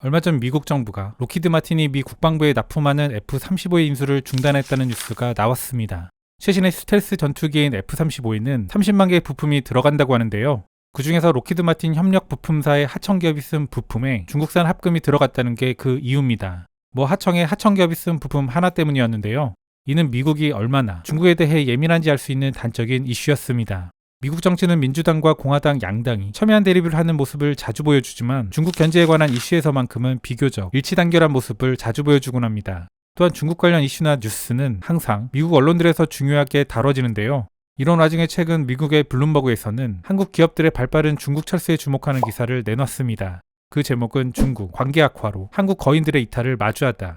얼마 전 미국 정부가 록히드 마틴이 미 국방부에 납품하는 F-35의 인수를 중단했다는 뉴스가 나왔습니다. 최신의 스텔스 전투기인 F-35에는 30만 개의 부품이 들어간다고 하는데요. 그 중에서 록히드 마틴 협력 부품사의 하청기업이 쓴 부품에 중국산 합금이 들어갔다는 게 그 이유입니다. 하청에 하청기업이 쓴 부품 하나 때문이었는데요. 이는 미국이 얼마나 중국에 대해 예민한지 알 수 있는 단적인 이슈였습니다. 미국 정치는 민주당과 공화당 양당이 첨예한 대립을 하는 모습을 자주 보여주지만 중국 견제에 관한 이슈에서만큼은 비교적 일치단결한 모습을 자주 보여주곤 합니다. 또한 중국 관련 이슈나 뉴스는 항상 미국 언론들에서 중요하게 다뤄지는데요. 이런 와중에 최근 미국의 블룸버그에서는 한국 기업들의 발빠른 중국 철수에 주목하는 기사를 내놨습니다. 그 제목은 중국 관계 악화로 한국 거인들의 이탈을 마주하다.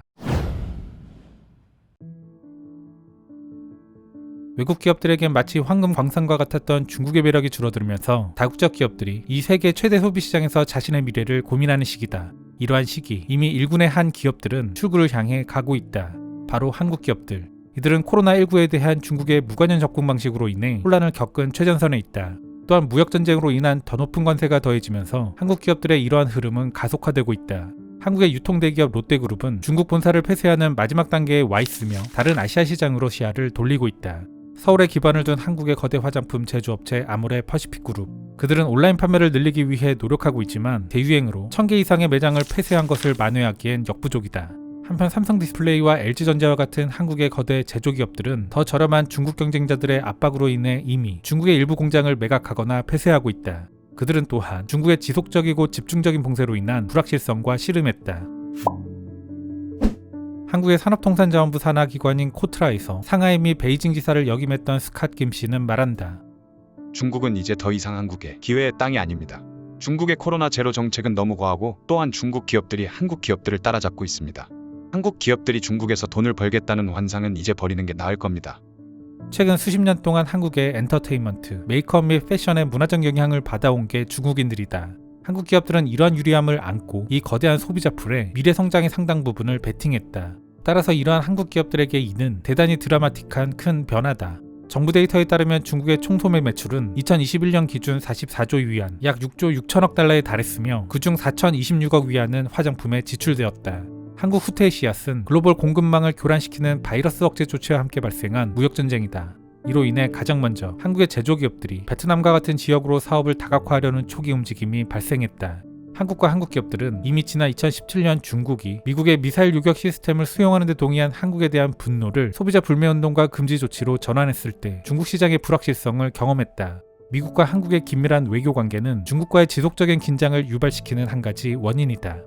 외국 기업들에겐 마치 황금 광산과 같았던 중국의 매력이 줄어들면서 다국적 기업들이 이 세계 최대 소비 시장에서 자신의 미래를 고민하는 시기다. 이러한 시기, 이미 일군의 한 기업들은 출구를 향해 가고 있다. 바로 한국 기업들. 이들은 코로나19에 대한 중국의 무관여 접근 방식으로 인해 혼란을 겪은 최전선에 있다. 또한 무역전쟁으로 인한 더 높은 관세가 더해지면서 한국 기업들의 이러한 흐름은 가속화되고 있다. 한국의 유통대기업 롯데그룹은 중국 본사를 폐쇄하는 마지막 단계에 와 있으며 다른 아시아 시장으로 시야를 돌리고 있다. 서울에 기반을 둔 한국의 거대 화장품 제조업체 아모레 퍼시픽그룹. 그들은 온라인 판매를 늘리기 위해 노력하고 있지만 대유행으로 1000개 이상의 매장을 폐쇄한 것을 만회하기엔 역부족이다. 한편 삼성디스플레이와 LG전자와 같은 한국의 거대 제조기업들은 더 저렴한 중국 경쟁자들의 압박으로 인해 이미 중국의 일부 공장을 매각하거나 폐쇄하고 있다. 그들은 또한 중국의 지속적이고 집중적인 봉쇄로 인한 불확실성과 씨름했다. 한국의 산업통상자원부 산하기관인 코트라에서 상하이 및 베이징 지사를 역임했던 스캇 김 씨는 말한다. 중국은 이제 더 이상 한국의 기회의 땅이 아닙니다. 중국의 코로나 제로 정책은 너무 과하고 또한 중국 기업들이 한국 기업들을 따라잡고 있습니다. 한국 기업들이 중국에서 돈을 벌겠다는 환상은 이제 버리는 게 나을 겁니다. 최근 수십 년 동안 한국의 엔터테인먼트, 메이크업 및 패션의 문화적 영향을 받아온 게 중국인들이다. 한국 기업들은 이러한 유리함을 안고 이 거대한 소비자 풀에 미래 성장의 상당 부분을 베팅했다. 따라서 이러한 한국 기업들에게 이는 대단히 드라마틱한 큰 변화다. 정부 데이터에 따르면 중국의 총소매 매출은 2021년 기준 44조 위안, 약 6조 6천억 달러에 달했으며 그중 4,026억 위안은 화장품에 지출되었다. 한국 후퇴의 씨앗은 글로벌 공급망을 교란시키는 바이러스 억제 조치와 함께 발생한 무역전쟁이다. 이로 인해 가장 먼저 한국의 제조기업들이 베트남과 같은 지역으로 사업을 다각화하려는 초기 움직임이 발생했다. 한국과 한국 기업들은 이미 지난 2017년 중국이 미국의 미사일 요격 시스템을 수용하는 데 동의한 한국에 대한 분노를 소비자 불매운동과 금지 조치로 전환했을 때 중국 시장의 불확실성을 경험했다. 미국과 한국의 긴밀한 외교 관계는 중국과의 지속적인 긴장을 유발시키는 한 가지 원인이다.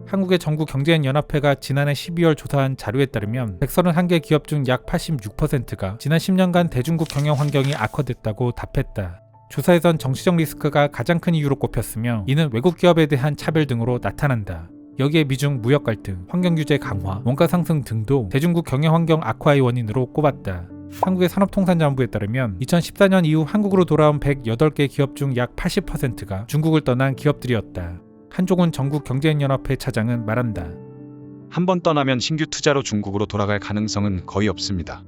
한국의 전국경제인연합회가 지난해 12월 조사한 자료에 따르면 131개 기업 중 약 86%가 지난 10년간 대중국 경영 환경이 악화됐다고 답했다. 조사에선 정치적 리스크가 가장 큰 이유로 꼽혔으며 이는 외국 기업에 대한 차별 등으로 나타난다. 여기에 미중 무역 갈등, 환경 규제 강화, 원가 상승 등도 대중국 경영 환경 악화의 원인으로 꼽았다. 한국의 산업통상자원부에 따르면 2014년 이후 한국으로 돌아온 108개 기업 중 약 80%가 중국을 떠난 기업들이었다. 한종훈 전국경제인연합회 차장은 말한다. 한번 떠나면 신규 투자로 중국으로 돌아갈 가능성은 거의 없습니다.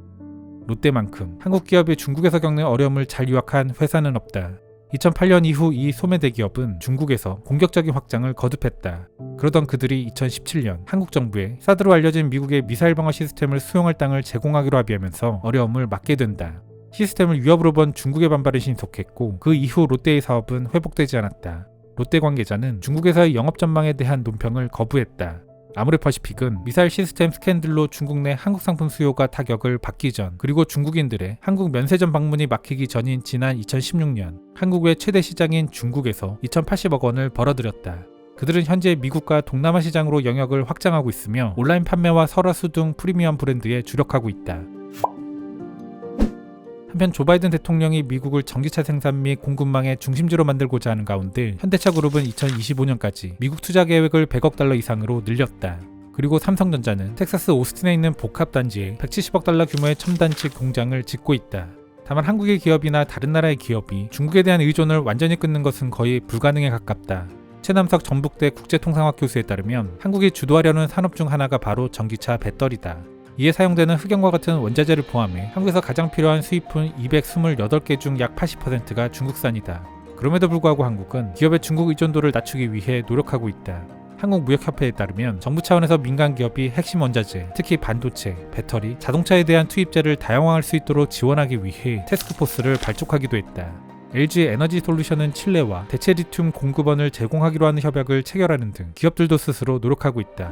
롯데만큼 한국 기업이 중국에서 겪는 어려움을 잘 요약한 회사는 없다. 2008년 이후 이 소매 대기업은 중국에서 공격적인 확장을 거듭했다. 그러던 그들이 2017년 한국 정부에 사드로 알려진 미국의 미사일 방어 시스템을 수용할 땅을 제공하기로 합의하면서 어려움을 맞게 된다. 시스템을 위협으로 본 중국의 반발은 신속했고 그 이후 롯데의 사업은 회복되지 않았다. 롯데 관계자는 중국에서의 영업 전망에 대한 논평을 거부했다. 아모레 퍼시픽은 미사일 시스템 스캔들로 중국 내 한국 상품 수요가 타격을 받기 전 그리고 중국인들의 한국 면세점 방문이 막히기 전인 지난 2016년 한국의 최대 시장인 중국에서 2,080억 원을 벌어들였다. 그들은 현재 미국과 동남아 시장으로 영역을 확장하고 있으며 온라인 판매와 설화수 등 프리미엄 브랜드에 주력하고 있다. 한편 조 바이든 대통령이 미국을 전기차 생산 및 공급망의 중심지로 만들고자 하는 가운데 현대차 그룹은 2025년까지 미국 투자 계획을 100억 달러 이상으로 늘렸다. 그리고 삼성전자는 텍사스 오스틴에 있는 복합단지에 170억 달러 규모의 첨단칩 공장을 짓고 있다. 다만 한국의 기업이나 다른 나라의 기업이 중국에 대한 의존을 완전히 끊는 것은 거의 불가능에 가깝다. 최남석 전북대 국제통상학 교수에 따르면 한국이 주도하려는 산업 중 하나가 바로 전기차 배터리다. 이에 사용되는 흑연과 같은 원자재를 포함해 한국에서 가장 필요한 수입품 228개 중 약 80%가 중국산이다. 그럼에도 불구하고 한국은 기업의 중국 의존도를 낮추기 위해 노력하고 있다. 한국무역협회에 따르면 정부 차원에서 민간 기업이 핵심 원자재, 특히 반도체, 배터리, 자동차에 대한 투입재를 다양화할 수 있도록 지원하기 위해 태스크포스를 발족하기도 했다. LG 에너지 솔루션은 칠레와 대체 리튬 공급원을 제공하기로 하는 협약을 체결하는 등 기업들도 스스로 노력하고 있다.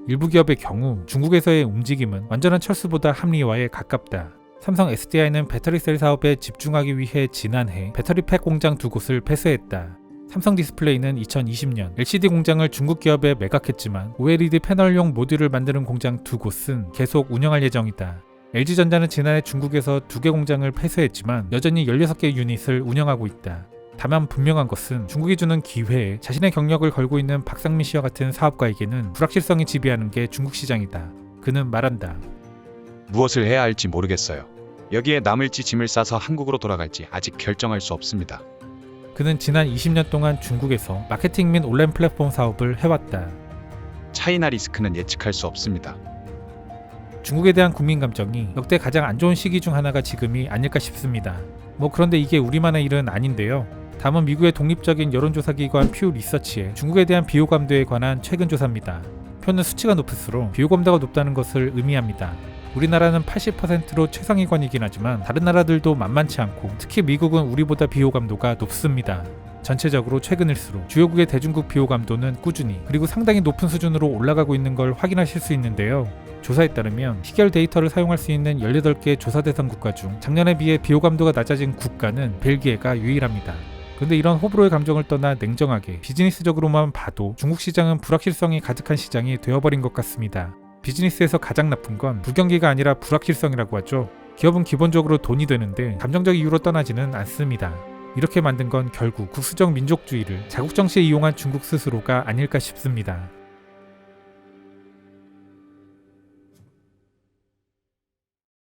일부 기업의 경우 중국에서의 움직임은 완전한 철수보다 합리화에 가깝다. 삼성 SDI는 배터리셀 사업에 집중하기 위해 지난해 배터리팩 공장 2곳을 폐쇄했다. 삼성 디스플레이는 2020년 LCD 공장을 중국 기업에 매각했지만 OLED 패널용 모듈을 만드는 공장 2곳은 계속 운영할 예정이다. LG전자는 지난해 중국에서 2개 공장을 폐쇄했지만 여전히 16개 유닛을 운영하고 있다. 다만 분명한 것은 중국이 주는 기회에 자신의 경력을 걸고 있는 박상민 씨와 같은 사업가에게는 불확실성이 지배하는 게 중국 시장이다. 그는 말한다. 무엇을 해야 할지 모르겠어요. 여기에 남을지 짐을 싸서 한국으로 돌아갈지 아직 결정할 수 없습니다. 그는 지난 20년 동안 중국에서 마케팅 및 온라인 플랫폼 사업을 해왔다. 차이나 리스크는 예측할 수 없습니다. 중국에 대한 국민 감정이 역대 가장 안 좋은 시기 중 하나가 지금이 아닐까 싶습니다. 그런데 이게 우리만의 일은 아닌데요. 다음은 미국의 독립적인 여론조사기관 퓨 리서치의 중국에 대한 비호감도에 관한 최근 조사입니다. 표는 수치가 높을수록 비호감도가 높다는 것을 의미합니다. 우리나라는 80%로 최상위권이긴 하지만 다른 나라들도 만만치 않고 특히 미국은 우리보다 비호감도가 높습니다. 전체적으로 최근일수록 주요국의 대중국 비호감도는 꾸준히 그리고 상당히 높은 수준으로 올라가고 있는 걸 확인하실 수 있는데요. 조사에 따르면 시결 데이터를 사용할 수 있는 18개 조사 대상 국가 중 작년에 비해 비호감도가 낮아진 국가는 벨기에가 유일합니다. 근데 이런 호불호의 감정을 떠나 냉정하게 비즈니스적으로만 봐도 중국 시장은 불확실성이 가득한 시장이 되어버린 것 같습니다. 비즈니스에서 가장 나쁜 건 불경기가 아니라 불확실성이라고 하죠. 기업은 기본적으로 돈이 되는데 감정적 이유로 떠나지는 않습니다. 이렇게 만든 건 결국 국수적 민족주의를 자국 정치에 이용한 중국 스스로가 아닐까 싶습니다.